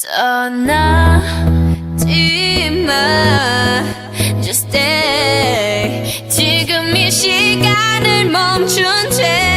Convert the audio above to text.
떠나지 마 Just stay 지금 이 시간을 멈춘 채